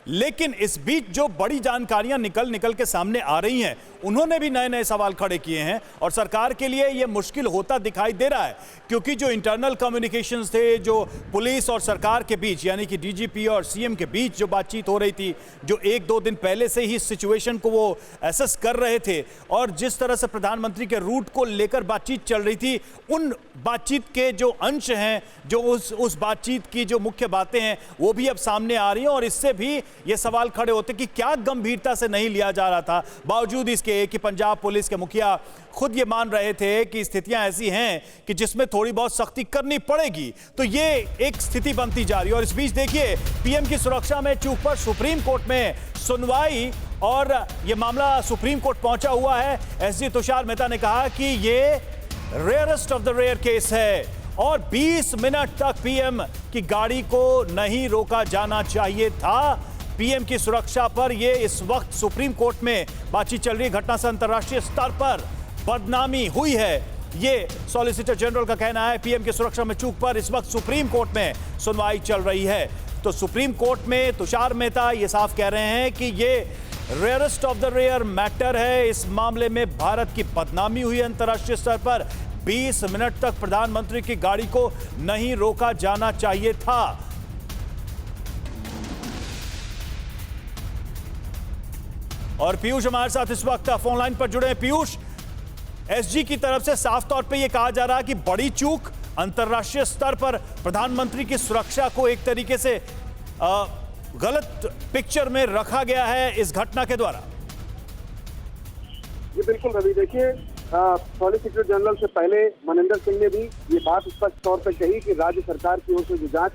लेकिन इस बीच जो बड़ी जानकारियां निकल के सामने आ रही हैं, उन्होंने भी नए नए सवाल खड़े किए हैं और सरकार के लिए यह मुश्किल होता दिखाई दे रहा है, क्योंकि जो इंटरनल कम्युनिकेशंस थे, जो पुलिस और सरकार के बीच यानी कि डीजीपी और सीएम के बीच जो बातचीत हो रही थी, जो एक दो दिन पहले से ही सिचुएशन को वो एसेस कर रहे थे और जिस तरह से प्रधानमंत्री के रूट को लेकर बातचीत चल रही थी, उन बातचीत के जो अंश हैं, जो उस बातचीत की जो मुख्य बातें हैं, वो भी अब सामने आ रही हैं और इससे भी ये सवाल खड़े होते कि क्या गंभीरता से नहीं लिया जा रहा था, बावजूद इसके कि पंजाब पुलिस के मुखिया खुद ये मान रहे थे कि स्थितियां ऐसी हैं कि जिसमें थोड़ी बहुत सख्ती करनी पड़ेगी। तो ये एक स्थिति बनती जा रही है और इस बीच देखिए पीएम की सुरक्षा में चूक पर सुप्रीम कोर्ट में सुनवाई और ये मामला सुप्रीम कोर्ट पहुंचा हुआ है। एसजी तुषार मेहता ने कहा कि ये rarest of the rare case है और 20 मिनट तक पीएम की गाड़ी को नहीं रोका जाना चाहिए था। पीएम की सुरक्षा पर यह इस वक्त सुप्रीम कोर्ट में बातचीत चल रही है। घटना से अंतर्राष्ट्रीय स्तर पर बदनामी हुई है, यह सॉलिसिटर जनरल का कहना है। पीएम की सुरक्षा में चूक पर इस वक्त सुप्रीम कोर्ट में सुनवाई चल रही है। तो सुप्रीम कोर्ट में तुषार मेहता ये साफ कह रहे हैं कि यह rarest of the rare matter है। इस मामले में भारत की बदनामी हुई अंतर्राष्ट्रीय स्तर पर। 20 मिनट तक प्रधानमंत्री की गाड़ी को नहीं रोका जाना चाहिए था। और पीयूष हमारे साथ इस वक्त फोन लाइन पर जुड़े हैं। पीयूष, एसजी की तरफ से साफ तौर पे ये कहा जा रहा है कि बड़ी चूक अंतर्राष्ट्रीय स्तर पर प्रधानमंत्री की सुरक्षा को एक तरीके से गलत पिक्चर में रखा गया है इस घटना के द्वारा। जी बिल्कुल रवि, देखिए सॉलिसिटर जनरल से पहले मनिंदर सिंह ने भी ये बात स्पष्ट तौर पर कही कि राज्य सरकार की ओर से जो जांच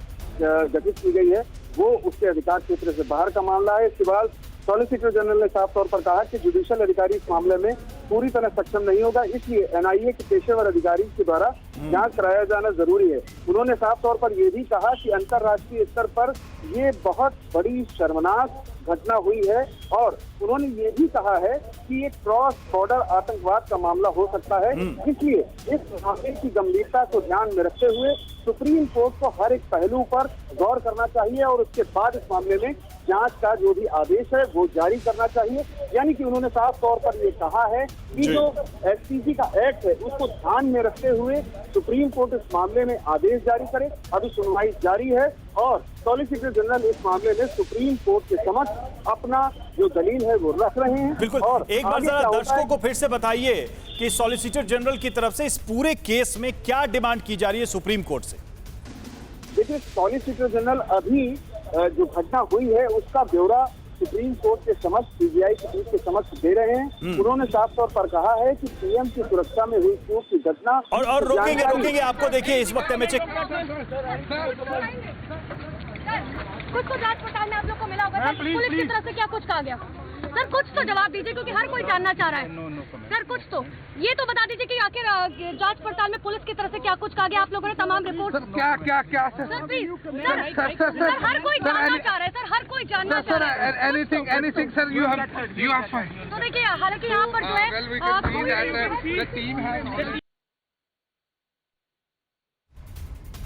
गठित की गई है वो उसके अधिकार क्षेत्र से बाहर का मामला है। इसके बाद सॉलिसिटर जनरल ने साफ तौर पर कहा कि जुडिशियल अधिकारी इस मामले में पूरी तरह सक्षम नहीं होगा, इसलिए एनआईए के पेशेवर अधिकारी के द्वारा जांच कराया जाना जरूरी है। उन्होंने साफ तौर पर यह भी कहा कि अंतर्राष्ट्रीय स्तर पर ये बहुत बड़ी शर्मनाक घटना हुई है और उन्होंने ये भी कहा है कि ये क्रॉस बॉर्डर आतंकवाद का मामला हो सकता है, इसलिए इस मामले की गंभीरता को ध्यान में रखते हुए सुप्रीम कोर्ट को हर एक पहलू पर गौर करना चाहिए और उसके बाद इस मामले में जांच का जो भी आदेश है वो जारी करना चाहिए। यानी कि उन्होंने साफ तौर पर ये कहा है कि जो एसपीसी का एक्ट है उसको ध्यान में रखते हुए सुप्रीम कोर्ट इस मामले में आदेश जारी करे। अभी सुनवाई जारी है और सॉलिसिटर जनरल इस मामले में सुप्रीम कोर्ट के समक्ष अपना जो दलील है वो रख रहे हैं। बिल्कुल, और एक बार जरा दर्शकों को फिर से बताइए कि सॉलिसिटर जनरल की तरफ से इस पूरे केस में क्या डिमांड की जा रही है सुप्रीम कोर्ट से। देखिए, सॉलिसिटर जनरल अभी जो घटना हुई है उसका ब्यौरा सुप्रीम कोर्ट के समक्ष, सीबीआई के समक्ष दे रहे हैं। उन्होंने साफ तौर पर कहा है कि पीएम की सुरक्षा में हुई चूक की घटना और रोकेंगे आपको। देखिए इस वक्त एमएचए कुछ तो जांच पड़ताल में आप लोग को मिला होगा सर, पुलिस की तरफ से क्या कुछ कहा गया सर? कुछ तो जवाब दीजिए क्योंकि हर कोई जानना चाह रहा है सर। कुछ तो ये तो बता दीजिए कि आखिर जांच पड़ताल में पुलिस की तरफ से क्या कुछ कहा गया? आप लोगों ने तमाम रिपोर्ट क्या सर प्लीज सर हर कोई जानना चाह रहा है सर, हर कोई जानना चाह रहा है। Anything sir, you have fine. तो देखिए हालांकि यहाँ पर जो है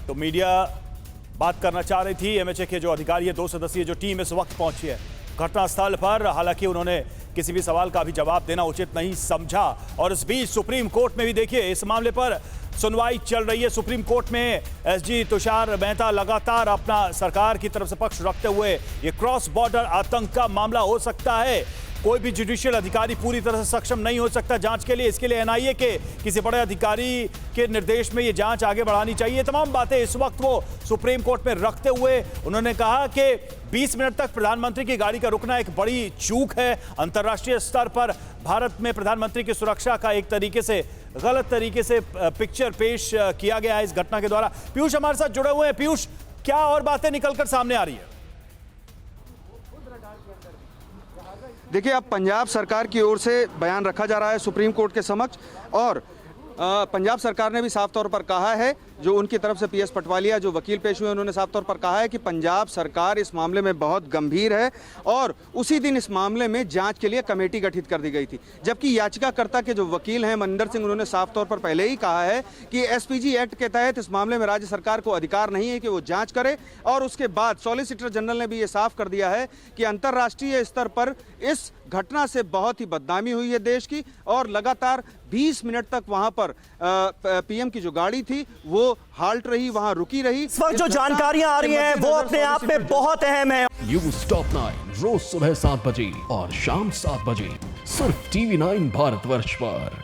तो मीडिया बात करना चाह रही थी। एमएचए के जो अधिकारी है, 2 सदस्यीय जो टीम इस वक्त पहुंची है घटनास्थल पर, हालांकि उन्होंने किसी भी सवाल का भी जवाब देना उचित नहीं समझा। और इस बीच सुप्रीम कोर्ट में भी देखिए इस मामले पर सुनवाई चल रही है। सुप्रीम कोर्ट में एसजी तुषार मेहता लगातार अपना सरकार की तरफ से पक्ष रखते हुए ये क्रॉस बॉर्डर आतंक का मामला हो सकता है, कोई भी जुडिशियल अधिकारी पूरी तरह से सक्षम नहीं हो सकता जांच के लिए, इसके लिए एनआईए के किसी बड़े अधिकारी के निर्देश में ये जांच आगे बढ़ानी चाहिए। तमाम बातें इस वक्त वो सुप्रीम कोर्ट में रखते हुए उन्होंने कहा कि 20 मिनट तक प्रधानमंत्री की गाड़ी का रुकना एक बड़ी चूक है। अंतर्राष्ट्रीय स्तर पर भारत में प्रधानमंत्री की सुरक्षा का एक तरीके से गलत तरीके से पिक्चर पेश किया गया है इस घटना के द्वारा। पीयूष हमारे साथ जुड़े हुए हैं। पीयूष, क्या और बातें निकलकर सामने आ रही है? देखिए, अब पंजाब सरकार की ओर से बयान रखा जा रहा है सुप्रीम कोर्ट के समक्ष और पंजाब सरकार ने भी साफ तौर पर कहा है जो उनकी तरफ से पीएस पटवालिया जो वकील पेश हुए, उन्होंने साफ तौर पर कहा है कि पंजाब सरकार इस मामले में बहुत गंभीर है और उसी दिन इस मामले में जांच के लिए कमेटी गठित कर दी गई थी। जबकि याचिकाकर्ता के जो वकील हैं मनिंदर सिंह, उन्होंने साफ तौर पर पहले ही कहा है कि एसपीजी एक्ट के तहत इस मामले में राज्य सरकार को अधिकार नहीं है कि वो जांच करे। और उसके बाद सॉलिसिटर जनरल ने भी ये साफ कर दिया है कि अंतर्राष्ट्रीय स्तर पर इस घटना से बहुत ही बदनामी हुई है देश की, और लगातार 20 मिनट तक वहां पर पीएम की जो गाड़ी थी वो हाल्ट रही, वहां रुकी रही। इस वक्त जो जानकारियां आ रही हैं वो अपने आप में बहुत अहम है। न्यूज़ टॉप 9 रोज सुबह 7 बजे और शाम 7 बजे सिर्फ TV9 भारतवर्ष पर।